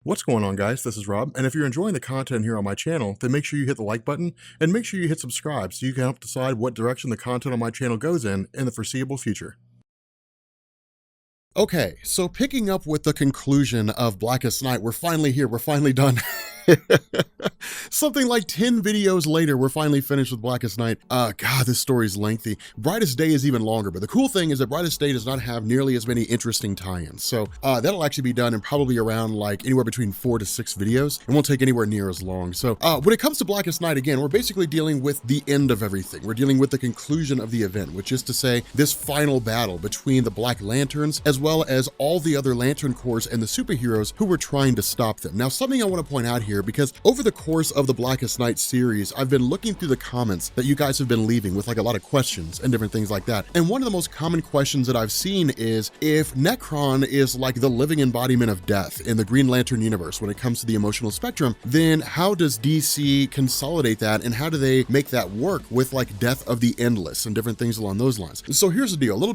What's going on, guys? This is Rob, and if you're enjoying the content here on my channel, then make sure you hit the like button and make sure you hit subscribe so you can help decide what direction the content on my channel goes in the foreseeable future. Okay, so picking up with the conclusion of Blackest Night, we're finally here, we're finally done. Something like 10 videos later, we're finally finished with Blackest Night. God, this story is lengthy. Brightest Day is even longer, but the cool thing is that Brightest Day does not have nearly as many interesting tie-ins. So that'll actually be done in probably around like anywhere between 4 to 6 videos. It won't take anywhere near as long. So when it comes to Blackest Night, again, we're basically dealing with the end of everything. We're dealing with the conclusion of the event, which is to say this final battle between the Black Lanterns, as well as all the other Lantern Corps and the superheroes who were trying to stop them. Now, something I want to point out here, because over the course of the Blackest Night series, I've been looking through the comments that you guys have been leaving with like a lot of questions and different things like that. And one of the most common questions that I've seen is if Nekron is like the living embodiment of death in the Green Lantern universe when it comes to the emotional spectrum, then how does DC consolidate that and how do they make that work with like Death of the Endless and different things along those lines? So here's the deal, a little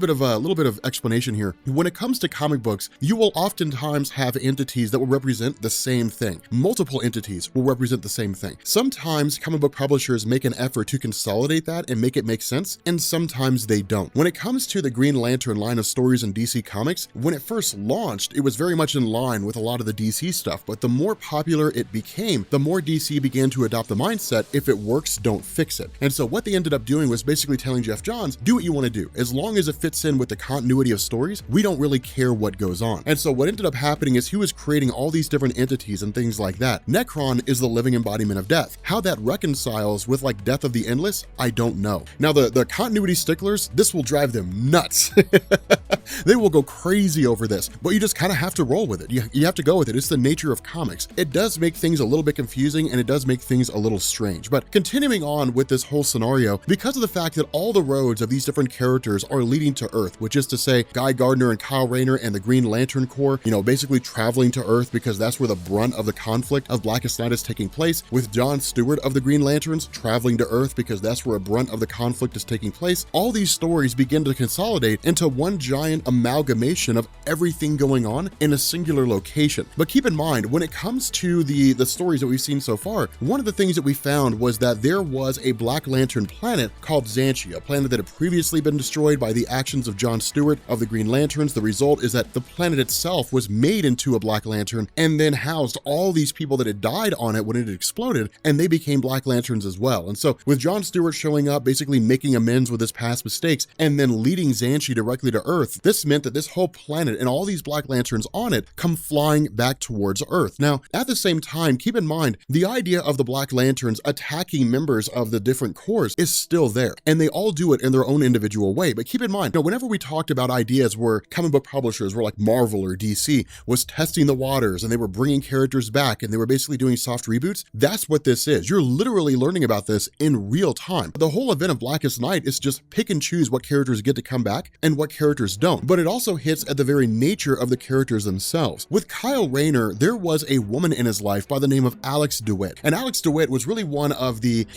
bit of explanation here. When it comes to comic books, you will oftentimes have entities that will represent the same thing. Multiple entities will represent the same thing. Sometimes comic book publishers make an effort to consolidate that and make it make sense, and sometimes they don't. When it comes to the Green Lantern line of stories in DC Comics, when it first launched, it was very much in line with a lot of the DC stuff, but the more popular it became, the more DC began to adopt the mindset, if it works, don't fix it. And so what they ended up doing was basically telling Geoff Johns, do what you want to do. As long as it fits in with the continuity of stories, we don't really care what goes on. And so what ended up happening is he was creating all these different entities and things like that. Nekron is the living embodiment of death. How that reconciles with like Death of the Endless, I don't know. Now the continuity sticklers, this will drive them nuts. They will go crazy over this, but you just kind of have to roll with it. You have to go with it. It's the nature of comics. It does make things a little bit confusing and it does make things a little strange. But continuing on with this whole scenario, because of the fact that all the roads of these different characters are leading to Earth, which is to say Guy Gardner and Kyle Rayner and the Green Lantern Corps, basically traveling to Earth because that's where the brunt of the conflict of Blackest Night is taking place, with John Stewart of the Green Lanterns traveling to Earth because that's where a brunt of the conflict is taking place. All these stories begin to consolidate into one giant amalgamation of everything going on in a singular location. But keep in mind, when it comes to the stories that we've seen so far, one of the things that we found was that there was a Black Lantern planet called Xantia, a planet that had previously been destroyed by the actions of John Stewart of the Green Lanterns. The result is that the planet itself was made into a Black Lantern and then housed all these people that had died on it when it had exploded, and they became Black Lanterns as well. And so with John Stewart showing up, basically making amends with his past mistakes and then leading Xantia directly to Earth, this meant that this whole planet and all these Black Lanterns on it come flying back towards Earth. Now, at the same time, keep in mind, the idea of the Black Lanterns attacking members of the different corps is still there, and they all do it in their own individual way. But keep in mind, whenever we talked about ideas where comic book publishers were like Marvel or DC was testing the waters and they were bringing characters back and they were basically doing soft reboots, that's what this is. You're literally learning about this in real time. The whole event of Blackest Night is just pick and choose what characters get to come back and what characters don't. But it also hits at the very nature of the characters themselves. With Kyle Rayner, there was a woman in his life by the name of Alex DeWitt. And Alex DeWitt was really one of the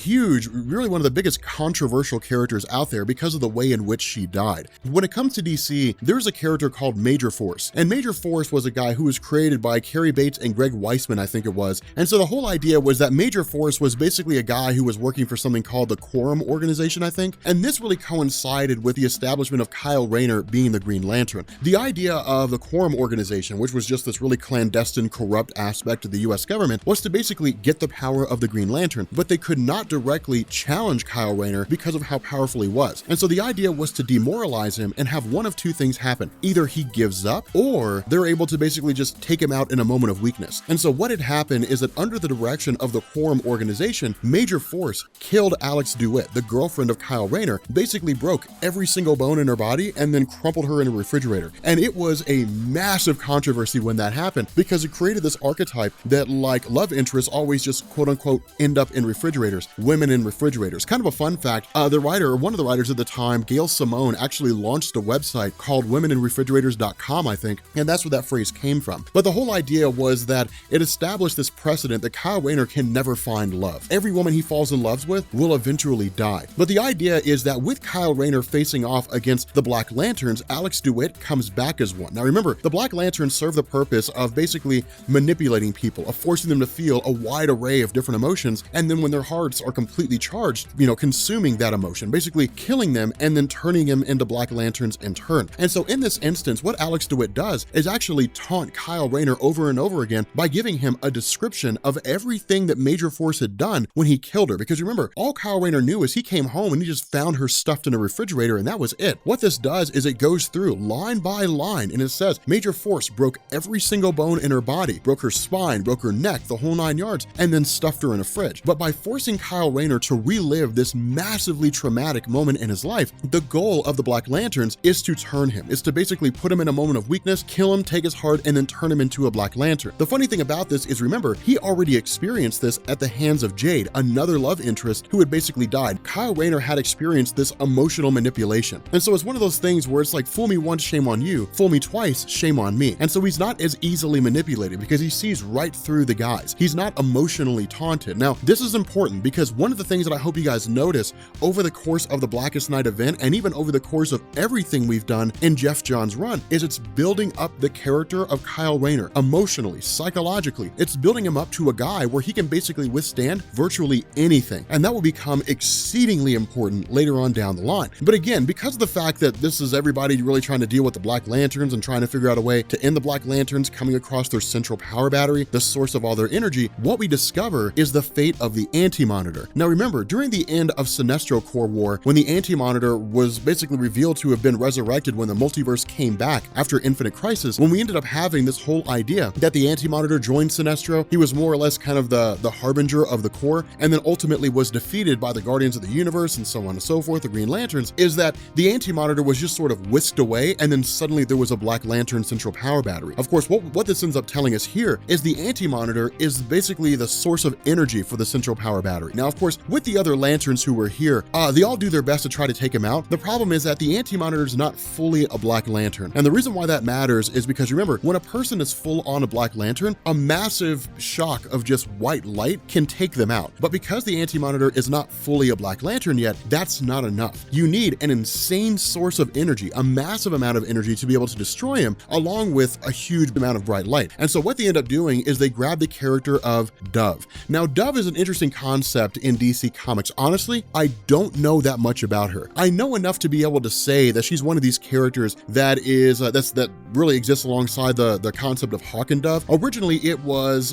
biggest controversial characters out there because of the way in which she died. When it comes to DC, there's a character called Major Force. And Major Force was a guy who was created by Cary Bates and Greg Weisman, I think it was. And so the whole idea was that Major Force was basically a guy who was working for something called the Quorum organization, I think. And this really coincided with the establishment of Kyle Rayner being the Green Lantern. The idea of the Quorum organization, which was just this really clandestine, corrupt aspect of the US government, was to basically get the power of the Green Lantern, but they could not directly challenge Kyle Rayner because of how powerful he was. And so the idea was to demoralize him and have one of two things happen. Either he gives up or they're able to basically just take him out in a moment of weakness. And so what had happened is that under the direction of the Quorum organization, Major Force killed Alex DeWitt, the girlfriend of Kyle Rayner, basically broke every single bone in her body and then crumpled her in a refrigerator. And it was a massive controversy when that happened because it created this archetype that like love interests always just quote unquote end up in refrigerators, women in refrigerators. Kind of a fun fact, one of the writers at the time, Gail Simone, actually launched a website called womeninrefrigerators.com, I think, and that's where that phrase came from. But the whole idea was that it established this precedent that Kyle Rayner can never find love. Every woman he falls in love with will eventually die. But the idea is that with Kyle Rayner facing off against the Black Lanterns, Alex DeWitt comes back as one. Now remember, the Black Lanterns serve the purpose of basically manipulating people, of forcing them to feel a wide array of different emotions, and then when their hearts are completely charged, consuming that emotion, basically killing them and then turning them into Black Lanterns in turn. And so in this instance, what Alex DeWitt does is actually taunt Kyle Rayner over and over again by giving him a description of everything that Major Force had done when he killed her. Because remember, all Kyle Rayner knew is he came home and he just found her stuffed in a refrigerator, and that was it. What this does is it goes through line by line, and it says Major Force broke every single bone in her body, broke her spine, broke her neck, the whole 9 yards, and then stuffed her in a fridge. But by forcing Kyle Rayner to relive this massively traumatic moment in his life, the goal of the Black Lanterns is to turn him, is to basically put him in a moment of weakness, kill him, take his heart, and then turn him into a Black Lantern. The funny thing about this is, remember, he already experienced this at the hands of Jade, another love interest who had basically died. Kyle Rayner had experienced this emotional manipulation. And so it's one of those things where it's like, fool me once, shame on you, fool me twice, shame on me. And so he's not as easily manipulated because he sees right through the guys. He's not emotionally taunted. Now, this is important because one of the things that I hope you guys notice over the course of the Blackest Night event, and even over the course of everything we've done in Geoff Johns' run, is it's building up the character of Kyle Rayner emotionally, psychologically. It's building him up to a guy where he can basically withstand virtually anything. And that will become exceedingly important later on down the line. But again, because of the fact that this is everybody really trying to deal with the Black Lanterns and trying to figure out a way to end the Black Lanterns coming across their central power battery, the source of all their energy, what we discover is the fate of the Anti-Monitor. Now remember, during the end of Sinestro Corps War, when the Anti-Monitor was basically revealed to have been resurrected when the multiverse came back after Infinite Crisis, when we ended up having this whole idea that the Anti-Monitor joined Sinestro, he was more or less kind of the harbinger of the Corps, and then ultimately was defeated by the Guardians of the Universe and so on and so forth, the Green Lanterns, is that the Anti-Monitor was just sort of whisked away, and then suddenly there was a Black Lantern central power battery. Of course, what this ends up telling us here is the Anti-Monitor is basically the source of energy for the central power battery. Now, of course, with the other Lanterns who were here, they all do their best to try to take him out. The problem is that the Anti-Monitor is not fully a Black Lantern. And the reason why that matters is because remember, when a person is full on a Black Lantern, a massive shock of just white light can take them out. But because the Anti-Monitor is not fully a Black Lantern yet, that's not enough. You need an insane source of energy, a massive amount of energy to be able to destroy him, along with a huge amount of bright light. And so what they end up doing is they grab the character of Dove. Now, Dove is an interesting concept in DC Comics. Honestly, I don't know that much about her. I know enough to be able to say that she's one of these characters that is that really exists alongside the concept of Hawk and Dove. Originally, it was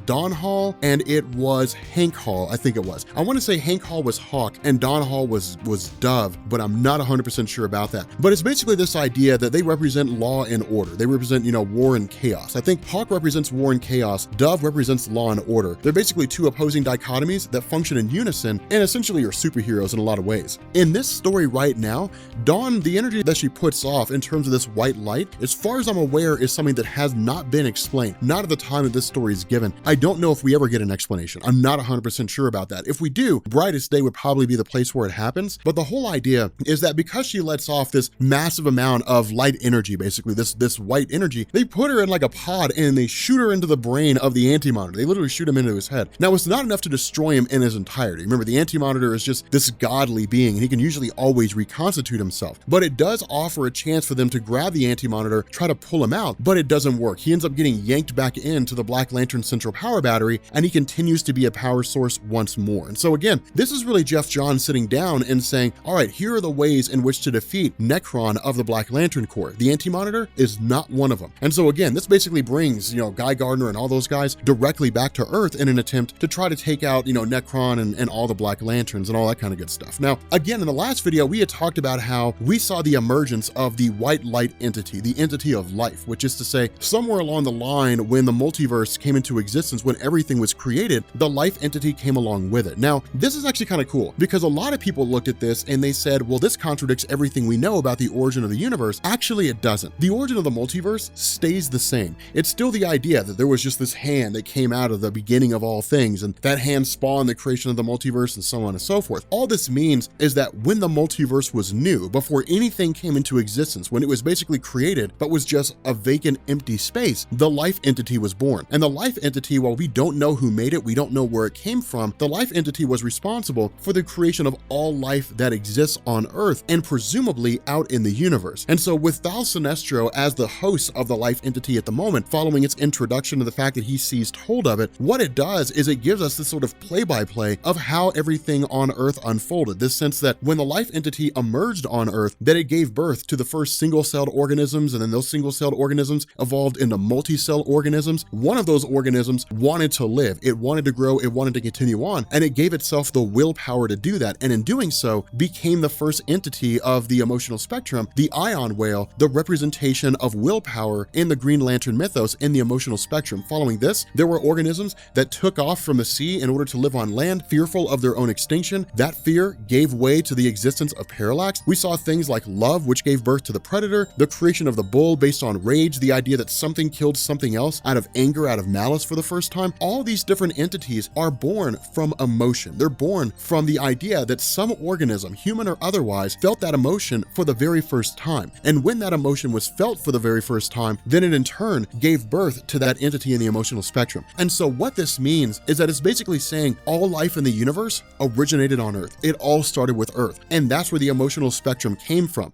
Don Hall and it was Hank Hall, I think it was. I want to say Hank Hall was Hawk and Don Hall was Dove, but I'm not 100% sure about that. But it's basically this idea that they represent law and order. They represent, war and chaos. I think Hawk represents war and chaos. Dove represents law and order. They're basically two opposing dichotomies that function in unison and essentially are superheroes in a lot of ways. In this story right now, Dawn, the energy that she puts off in terms of this white light, as far as I'm aware, is something that has not been explained. Not at the time that this story is given. I don't know if we ever get an explanation. I'm not 100% sure about that. If we do, Brightest Day would probably be the place where it happens. But the whole idea is that because she lets off this massive amount of light energy, basically this white energy, they put her in like a pod and they shoot her into the brain of the Anti-Monitor. They literally shoot him into his head. Now, it's not enough to destroy him in his entirety. Remember, the Anti-Monitor is just this godly being and he can usually always reconstitute himself. But it does offer a chance for them to grab the Anti-Monitor, try to pull him out, but it doesn't work. He ends up getting yanked back into the Black Lantern central power battery and he continues to be a power source once more. And so again, this is really Geoff Johns sitting down and saying, all right, here are the ways in which to defeat Nekron of the Black Lantern Corps. The Anti-Monitor is not one of them. And so again, this basically brings, Guy Gardner and all those guys directly back to Earth in an attempt to try to take out, Nekron and all the Black Lanterns and all that kind of good stuff. Now, again, in the last video, we had talked about how we saw the emergence of the white light entity, the entity of life, which is to say, somewhere along the line when the multiverse came into existence, when everything was created, the life entity came along with it. Now, this is actually kind of cool because a lot of people looked at this and they said, well, this contradicts everything we know about the origin of the universe. Actually, it doesn't. The origin of the multiverse stays the same. It's still the idea that there was just this hand that came out of the beginning of all things, and that hand spawned the creation of the multiverse and so on and so forth. All this means is that when the multiverse was new, before anything came into existence, when it was basically created but was just a vacant, empty space, the life entity was born. And the life entity, while we don't don't know who made it. We don't know where it came from. The life entity was responsible for the creation of all life that exists on Earth and presumably out in the universe. And so with Thal Sinestro as the host of the life entity at the moment, following its introduction to the fact that he seized hold of it, what it does is it gives us this sort of play-by-play of how everything on Earth unfolded. This sense that when the life entity emerged on Earth, that it gave birth to the first single-celled organisms, and then those single-celled organisms evolved into multi-cell organisms. One of those organisms wanted to live, it wanted to grow, it wanted to continue on, and it gave itself the willpower to do that, and in doing so, became the first entity of the emotional spectrum, the ion whale, the representation of willpower in the Green Lantern mythos in the emotional spectrum. Following this, there were organisms that took off from the sea in order to live on land, fearful of their own extinction. That fear gave way to the existence of parallax. We saw things like love, which gave birth to the predator, the creation of the bull based on rage, the idea that something killed something else out of anger, out of malice for the first time. All these different entities are born from emotion. They're born from the idea that some organism, human or otherwise, felt that emotion for the very first time. And when that emotion was felt for the very first time, then it in turn gave birth to that entity in the emotional spectrum. And so what this means is that it's basically saying all life in the universe originated on Earth. It all started with Earth. And that's where the emotional spectrum came from.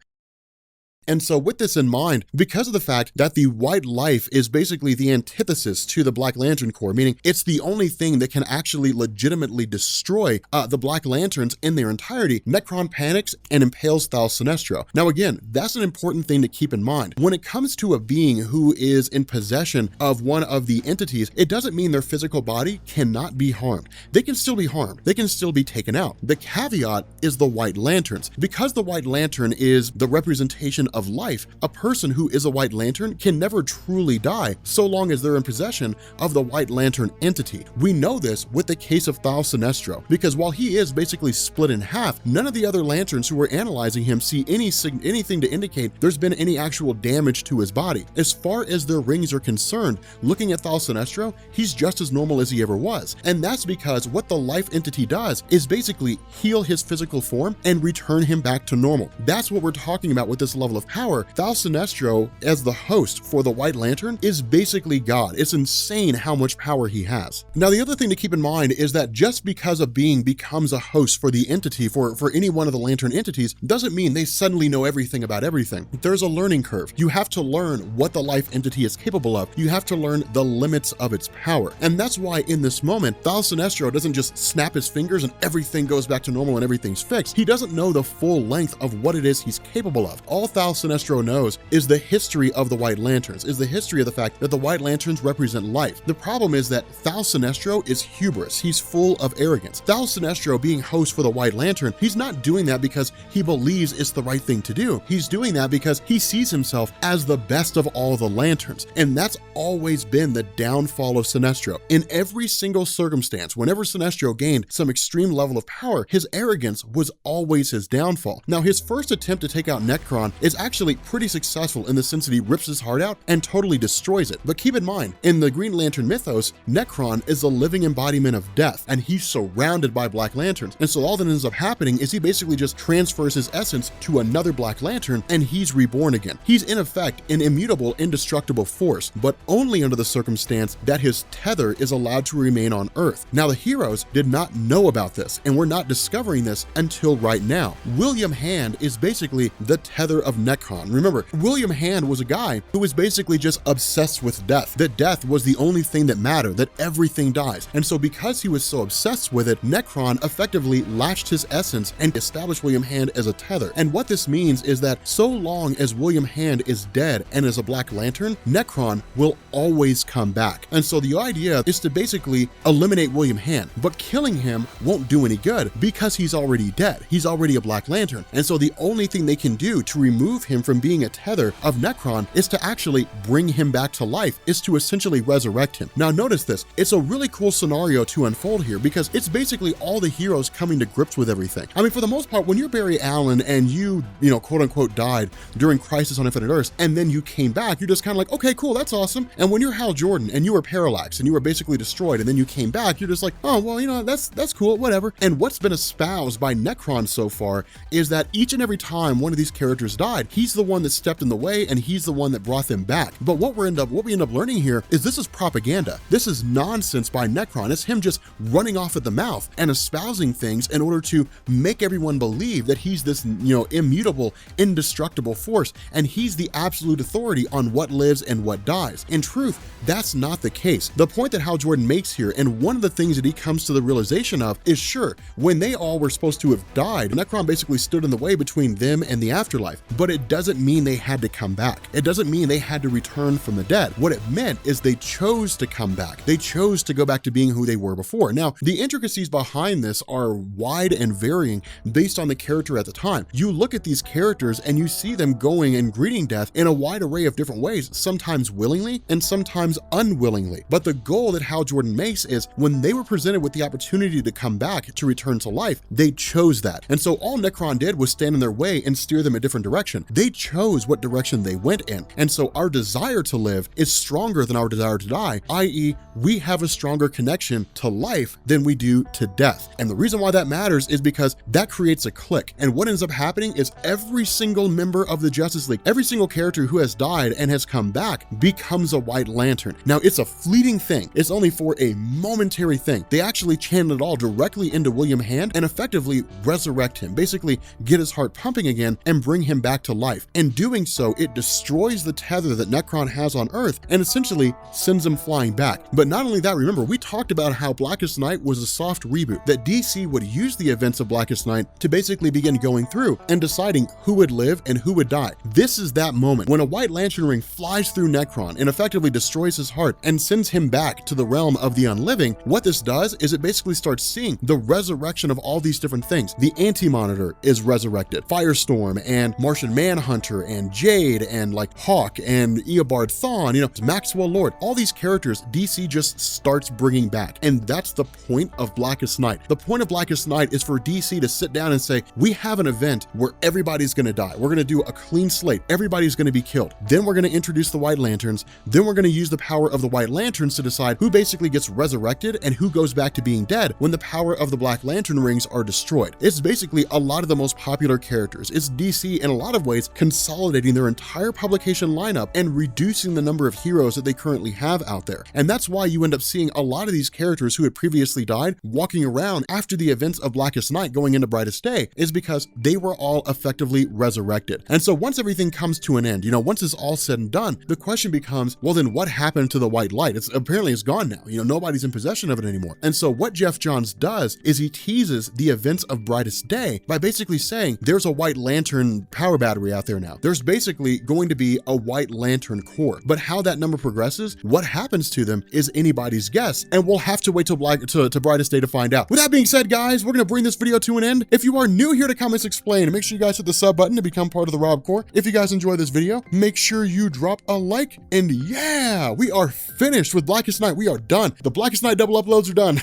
And so with this in mind, because of the fact that the white life is basically the antithesis to the Black Lantern Corps, meaning it's the only thing that can actually legitimately destroy the Black Lanterns in their entirety, Nekron panics and impales Thal Sinestro. Now again, that's an important thing to keep in mind. When it comes to a being who is in possession of one of the entities, it doesn't mean their physical body cannot be harmed. They can still be harmed. They can still be taken out. The caveat is the White Lanterns. Because the White Lantern is the representation of life, a person who is a White Lantern can never truly die so long as they're in possession of the White Lantern entity. We know this with the case of Thal Sinestro, because while he is basically split in half, none of the other Lanterns who were analyzing him see anything to indicate there's been any actual damage to his body. As far as their rings are concerned, looking at Thal Sinestro, he's just as normal as he ever was. And that's because what the life entity does is basically heal his physical form and return him back to normal. That's what we're talking about with this level of power. Thal Sinestro, as the host for the White Lantern, is basically God. It's insane how much power he has. Now, the other thing to keep in mind is that just because a being becomes a host for the entity, for any one of the Lantern entities, doesn't mean they suddenly know everything about everything. There's a learning curve. You have to learn what the life entity is capable of. You have to learn the limits of its power. And that's why in this moment, Thal Sinestro doesn't just snap his fingers and everything goes back to normal and everything's fixed. He doesn't know the full length of what it is he's capable of. All Thal Sinestro knows is the history of the White Lanterns, is the history of the fact that the White Lanterns represent life. The problem is that Thal Sinestro is hubris. He's full of arrogance. Thal Sinestro, being host for the White Lantern, he's not doing that because he believes it's the right thing to do. He's doing that because he sees himself as the best of all the Lanterns. And that's always been the downfall of Sinestro. In every single circumstance, whenever Sinestro gained some extreme level of power, his arrogance was always his downfall. Now, his first attempt to take out Nekron is actually pretty successful in the sense that he rips his heart out and totally destroys it. But keep in mind, in the Green Lantern mythos, Nekron is a living embodiment of death, and he's surrounded by Black Lanterns. And so all that ends up happening is he basically just transfers his essence to another Black Lantern, and he's reborn again. He's in effect an immutable, indestructible force, but only under the circumstance that his tether is allowed to remain on Earth. Now, the heroes did not know about this, and we're not discovering this until right now. William Hand is basically the tether of Nekron. Remember, William Hand was a guy who was basically just obsessed with death, that death was the only thing that mattered, that everything dies. And so because he was so obsessed with it, Nekron effectively latched his essence and established William Hand as a tether. And what this means is that so long as William Hand is dead and is a Black Lantern, Nekron will always come back. And so the idea is to basically eliminate William Hand, but killing him won't do any good because he's already dead. He's already a Black Lantern. And so the only thing they can do to remove him from being a tether of Nekron is to actually bring him back to life, is to essentially resurrect him. Now notice this, it's a really cool scenario to unfold here because it's basically all the heroes coming to grips with everything. I mean, for the most part, when you're Barry Allen and you quote unquote died during Crisis on Infinite Earths, and then you came back, you're just kind of like, okay, cool, that's awesome. And when you're Hal Jordan and you were Parallax and you were basically destroyed and then you came back, you're just like, oh, well, that's cool, whatever. And what's been espoused by Nekron so far is that each and every time one of these characters died, He's the one that stepped in the way, and he's the one that brought them back. But what we end up learning here is this is propaganda. This is nonsense by Necron. It's him just running off at the mouth and espousing things in order to make everyone believe that he's this, immutable, indestructible force, and he's the absolute authority on what lives and what dies. In truth, that's not the case. The point that Hal Jordan makes here, and one of the things that he comes to the realization of, is sure, when they all were supposed to have died, Necron basically stood in the way between them and the afterlife, but it doesn't mean they had to come back. It doesn't mean they had to return from the dead. What it meant is they chose to come back. They chose to go back to being who they were before. Now, the intricacies behind this are wide and varying based on the character at the time. You look at these characters and you see them going and greeting death in a wide array of different ways, sometimes willingly and sometimes unwillingly. But the goal that Hal Jordan makes is when they were presented with the opportunity to come back, to return to life, they chose that. And so all Necron did was stand in their way and steer them a different direction. They chose what direction they went in. And so our desire to live is stronger than our desire to die, i.e., we have a stronger connection to life than we do to death. And the reason why that matters is because that creates a clique. And what ends up happening is every single member of the Justice League, every single character who has died and has come back becomes a White Lantern. Now, it's a fleeting thing. It's only for a momentary thing. They actually channel it all directly into William Hand and effectively resurrect him, basically get his heart pumping again and bring him back to life. In doing so, it destroys the tether that Necron has on Earth and essentially sends him flying back. But not only that, remember, we talked about how Blackest Night was a soft reboot, that DC would use the events of Blackest Night to basically begin going through and deciding who would live and who would die. This is that moment when a White Lantern ring flies through Necron and effectively destroys his heart and sends him back to the realm of the unliving. What this does is it basically starts seeing the resurrection of all these different things. The Anti-Monitor is resurrected, Firestorm and Martian Manhunter and Jade and like Hawk and Eobard Thawne, Maxwell Lord, all these characters DC just starts bringing back. And that's the point of Blackest Night. The point of Blackest Night is for DC to sit down and say, we have an event where everybody's gonna die. We're gonna do a clean slate. Everybody's gonna be killed. Then we're gonna introduce the White Lanterns. Then we're gonna use the power of the White Lanterns to decide who basically gets resurrected and who goes back to being dead when the power of the Black Lantern rings are destroyed. It's basically a lot of the most popular characters. It's DC in a lot of ways consolidating their entire publication lineup and reducing the number of heroes that they currently have out there. And that's why you end up seeing a lot of these characters who had previously died walking around after the events of Blackest Night going into Brightest Day, is because they were all effectively resurrected. And so once everything comes to an end, once it's all said and done, the question becomes, well, then what happened to the white light? It's apparently gone now. Nobody's in possession of it anymore. And so what Geoff Johns does is he teases the events of Brightest Day by basically saying there's a White Lantern power battery out there now. There's basically going to be a White Lantern core. But how that number progresses, what happens to them, is anybody's guess. And we'll have to wait till Brightest Day to find out. With that being said, guys, we're going to bring this video to an end. If you are new here to Comics Explained, make sure you guys hit the sub button to become part of the Rob Corps. If you guys enjoy this video, make sure you drop a like. And yeah, we are finished with Blackest Night. We are done. The Blackest Night double uploads are done.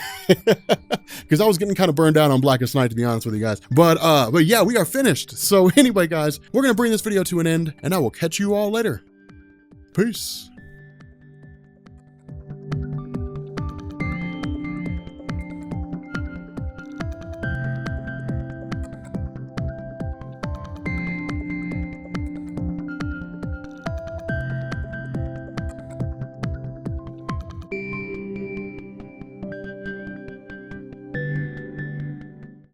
Because I was getting kind of burned out on Blackest Night, to be honest with you guys. But yeah, we are finished. So anyway, guys, we're going to bring this video to an end, and I will catch you all later. Peace.